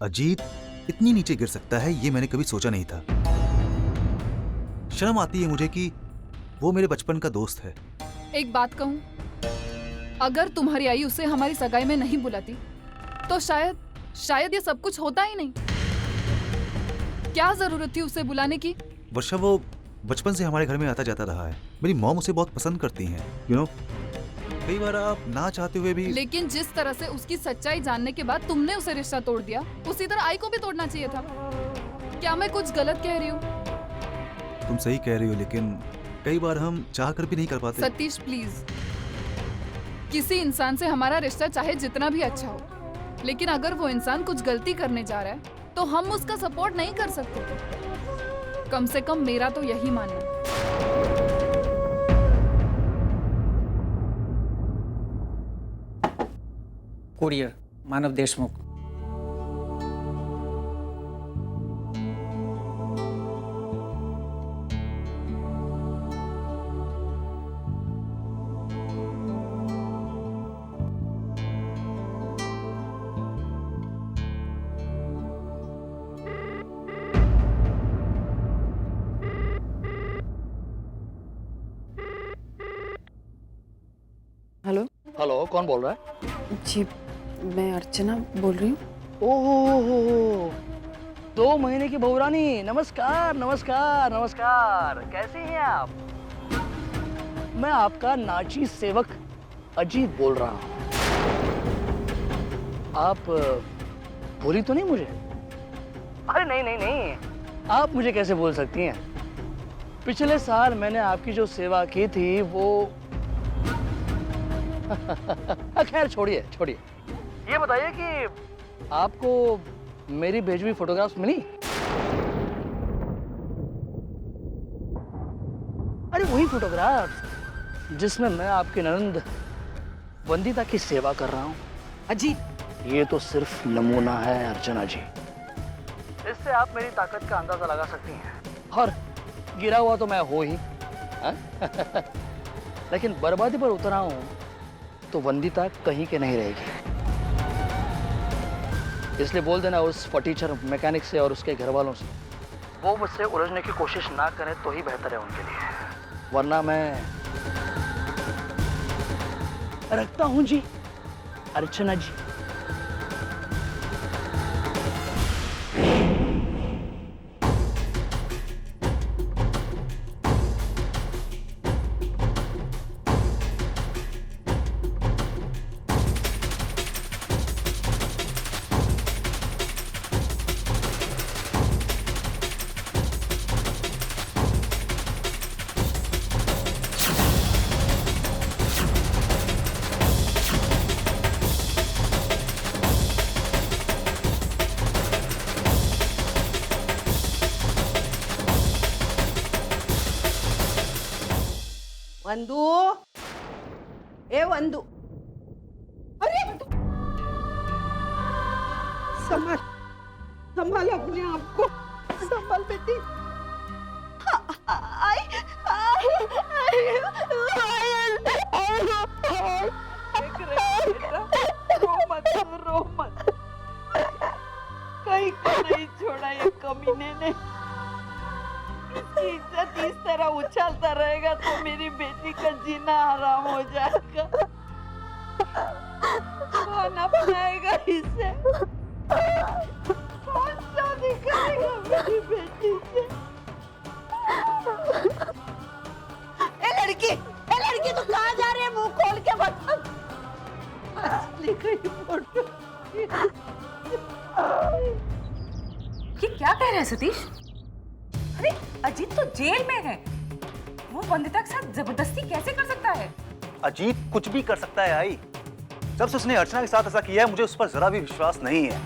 अजीत इतनी नीचे गिर सकता है ये मैंने कभी सोचा नहीं था। शर्म आती है मुझे कि वो मेरे बचपन का दोस्त है। एक बात कहूँ, अगर तुम्हारी आई उसे हमारी सगाई में नहीं बुलाती तो शायद ये सब कुछ होता ही नहीं। क्या जरूरत थी उसे बुलाने की? वर्षा वो बचपन से हमारे घर में आता जाता रहा है। मेरी मॉम उसे बहुत पसंद करती हैं, यू नो। कई बार आप ना चाहते हुए भी। लेकिन जिस तरह से उसकी सच्चाई जानने के बाद तुमने उसे रिश्ता तोड़ दिया, उसी तरह आई को भी तोड़ना चाहिए था। क्या मैं कुछ गलत कह रही हूँ? तुम सही कह रही हो, लेकिन कई बार हम चाह कर भी नहीं कर पाते। सतीश प्लीज, किसी इंसान से हमारा रिश्ता चाहे जितना भी अच्छा हो, लेकिन अगर वो इंसान कुछ गलती करने जा रहा है तो हम उसका सपोर्ट नहीं कर सकते। कम से कम मेरा तो यही मानना है। कुरियर मानव देशमुख। हेलो। हेलो, कौन बोल रहा है? जी, मैं अर्चना बोल रही हूँ। ओहो, 2 महीने की बहुरानी, नमस्कार नमस्कार नमस्कार। कैसी हैं आप? मैं आपका नाची सेवक अजीत बोल रहा हूँ। आप भूली तो नहीं मुझे? अरे नहीं नहीं नहीं, आप मुझे कैसे भूल सकती हैं? पिछले साल मैंने आपकी जो सेवा की थी वो खैर छोड़िए छोड़िए। ये बताइए कि आपको मेरी भेजी हुई फोटोग्राफ्स मिली? अरे वही फोटोग्राफ्स जिसमें मैं आपकी ननंद वंदिता की सेवा कर रहा हूँ। अजीत, ये तो सिर्फ नमूना है अर्चना जी। इससे आप मेरी ताकत का अंदाजा लगा सकती हैं। और गिरा हुआ तो मैं हो ही लेकिन बर्बादी पर उतरा हूं तो वंदिता कहीं के नहीं रहेगी। इसलिए बोल देना उस फटीचर मैकेनिक से और उसके घर वालों से वो मुझसे उलझने की कोशिश ना करें तो ही बेहतर है उनके लिए, वरना मैं रखता हूं जी अर्चना जी। वंदू, ए वंदू, अरे संभाल संभाल अपने आप को, संभाल बेटी। आई आई रो मत रो मत, कहीं को नहीं छोड़ा ये कमीने ने। इसकी इज्जत इस तरह उछालता रहेगा तो मेरी बेटी का जीना हराम हो जाएगा। कौन अपनाएगा इसे? कौन शादी करेगा मेरी बेटी से? ए लड़की तू कहाँ जा रही है? मुंह खोल के बता। फोटो ये क्या कह रहे हैं सतीश? अरे अजीत तो जेल में है, वो वंदिता के साथ जबरदस्ती कैसे कर सकता है? अजीत कुछ भी कर सकता है आई। जब से उसने अर्चना के साथ ऐसा किया है मुझे उस पर जरा भी विश्वास नहीं है।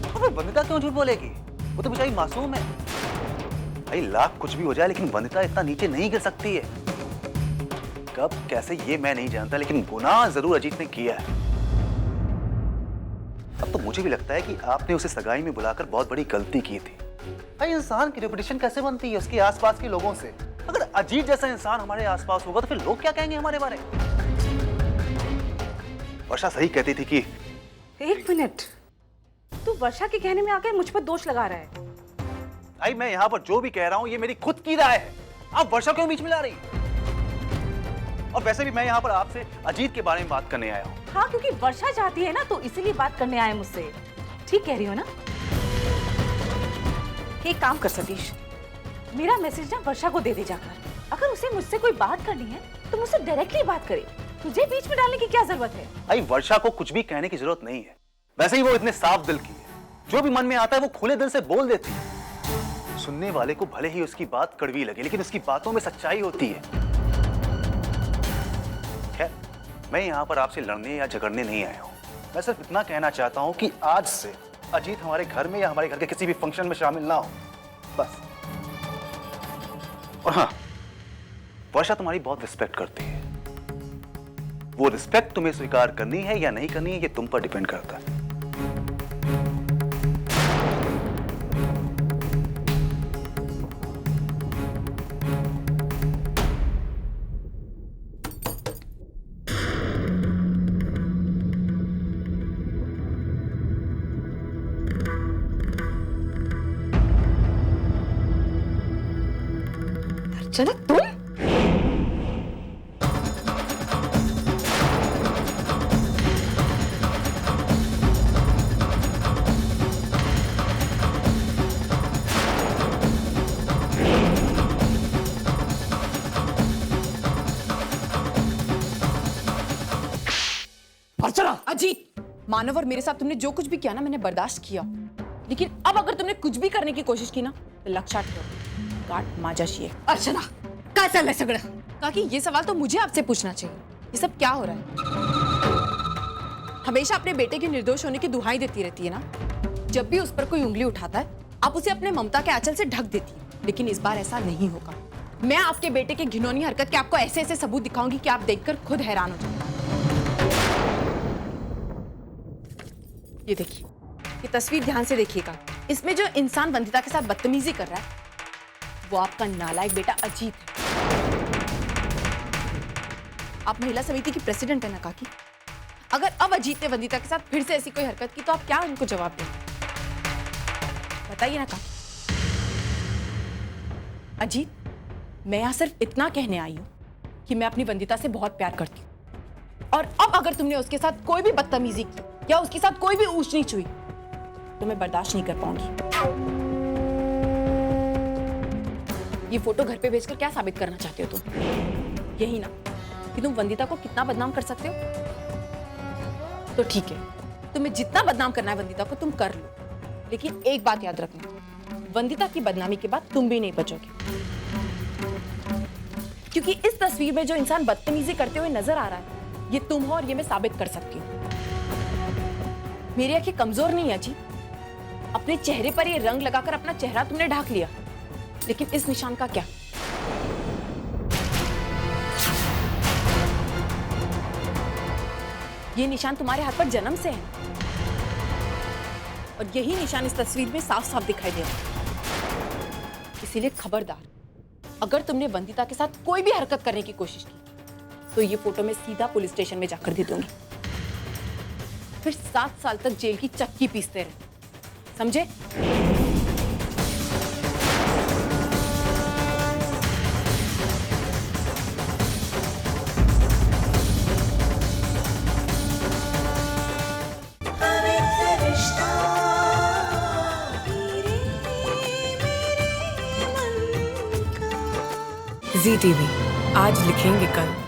तो फिर वंदिता क्यों झूठ बोलेगी? वो तो बेचारी मासूम है। भाई लाख कुछ भी हो जाए लेकिन वंदिता इतना नीचे नहीं गिर सकती है। कब कैसे ये मैं नहीं जानता, लेकिन गुनाह जरूर अजीत ने किया है। अब तो मुझे भी लगता है कि आपने उसे सगाई में बुलाकर बहुत बड़ी गलती की थी। भाई इंसान की रेपुटेशन कैसे बनती है उसके आसपास के लोगों से। अगर अजीत जैसा इंसान हमारे आसपास होगा तो फिर लोग क्या कहेंगे हमारे बारे में। वर्षा सही कहती थी कि एक मिनट, तू वर्षा के कहने में आकर मुझ पर दोष लगा रहा है। भाई मैं यहाँ पर जो भी कह रहा हूँ ये मेरी खुद की राय है, आप वर्षा क्यों बीच में ला रही? और वैसे भी मैं यहाँ पर आपसे अजीत के बारे में बात करने आया हूँ। हाँ, क्योंकि वर्षा चाहती है ना, तो इसीलिए बात करने आए मुझसे। ठीक कह रही हो ना? एक काम कर सतीश, मेरा मैसेज ना वर्षा को दे दे जाकर। अगर उसे मुझसे कोई बात करनी है तो मुझसे डायरेक्टली बात करे, तुझे बीच में डालने की क्या जरूरत है? भाई वर्षा को कुछ भी कहने की जरूरत नहीं है, वैसे ही वो इतने साफ दिल की है, जो भी मन में आता है वो खुले दिल से बोल देती है। सुनने वाले को भले ही उसकी बात कड़वी लगे, लेकिन उसकी बातों में सच्चाई होती है। खैर, मैं यहाँ पर आपसे लड़ने या झगड़ने नहीं आया हूँ, मैं सिर्फ इतना कहना चाहता हूँ कि आज से अजीत हमारे घर में या हमारे घर के किसी भी फंक्शन में शामिल ना हो, बस। और हाँ, वर्षा तुम्हारी बहुत रिस्पेक्ट करती है, वो रिस्पेक्ट तुम्हें स्वीकार करनी है या नहीं करनी है ये तुम पर डिपेंड करता है। अर्चना, तुम? अर्चना! अजीत, मानव और मेरे साथ तुमने जो कुछ भी किया ना, मैंने बर्दाश्त किया, लेकिन अब अगर तुमने कुछ भी करने की कोशिश की ना तो लक्षात ठेव, काट माजाशी है। अर्चना, काय चाललंय सगळं? काकी, ये सवाल तो मुझे आपसे पूछना चाहिए, ये सब क्या हो रहा है? हमेशा अपने बेटे के निर्दोष होने की दुहाई देती रहती है ना। जब भी उस पर कोई उंगली उठाता है आप उसे अपने ममता के आंचल से ढक देती है, लेकिन इस बार ऐसा नहीं होगा। मैं आपके बेटे की घिनौनी हरकत के आपको ऐसे ऐसे सबूत दिखाऊंगी कि आप देखकर खुद हैरान हो जाएंगे। ये देखिए, ये तस्वीर ध्यान से देखिएगा। इसमें जो इंसान वंदिता के साथ बदतमीजी कर रहा है वो आपका नालायक बेटा अजीत है। आप महिला समिति की प्रेसिडेंट है ना काकी? अगर अब अजीत ने वंदिता के साथ फिर से ऐसी कोई हरकत की तो आप क्या उनको जवाब देंगे? बताइए ना काकी। अजीत, मैं यहाँ सिर्फ इतना कहने आई हूँ कि मैं अपनी वंदिता से बहुत प्यार करती हूँ, और अब अगर तुमने उसके साथ कोई भी बदतमीजी की या उसके साथ कोई भी ऊंच नीच हुई तो मैं बर्दाश्त नहीं कर पाऊंगी। ये फोटो घर पे भेजकर क्या साबित करना चाहते हो तुम? यही ना कि तुम वंदिता को कितना बदनाम कर सकते हो? तो ठीक है, तुम्हें जितना बदनाम करना है वंदिता को तुम कर लो, लेकिन एक बात याद रखना, वंदिता की बदनामी के बाद तुम भी नहीं बचोगे, क्योंकि इस तस्वीर में जो इंसान बदतमीजी करते हुए नजर आ रहा है ये तुम हो, और ये मैं साबित कर सकती हूँ। मेरी आंखें कमजोर नहीं है जी। अपने चेहरे पर ये रंग लगाकर अपना चेहरा तुमने ढाक लिया, लेकिन इस निशान का क्या? ये निशान तुम्हारे हाथ पर जन्म से है, और यही निशान इस तस्वीर में साफ साफ दिखाई दे रहा है। इसीलिए खबरदार, अगर तुमने वंदिता के साथ कोई भी हरकत करने की कोशिश की तो ये फोटो मैं सीधा पुलिस स्टेशन में जाकर दे दूंगी, फिर 7 साल तक जेल की चक्की पीसते रहे, समझे? ZTV, आज लिखेंगे कल।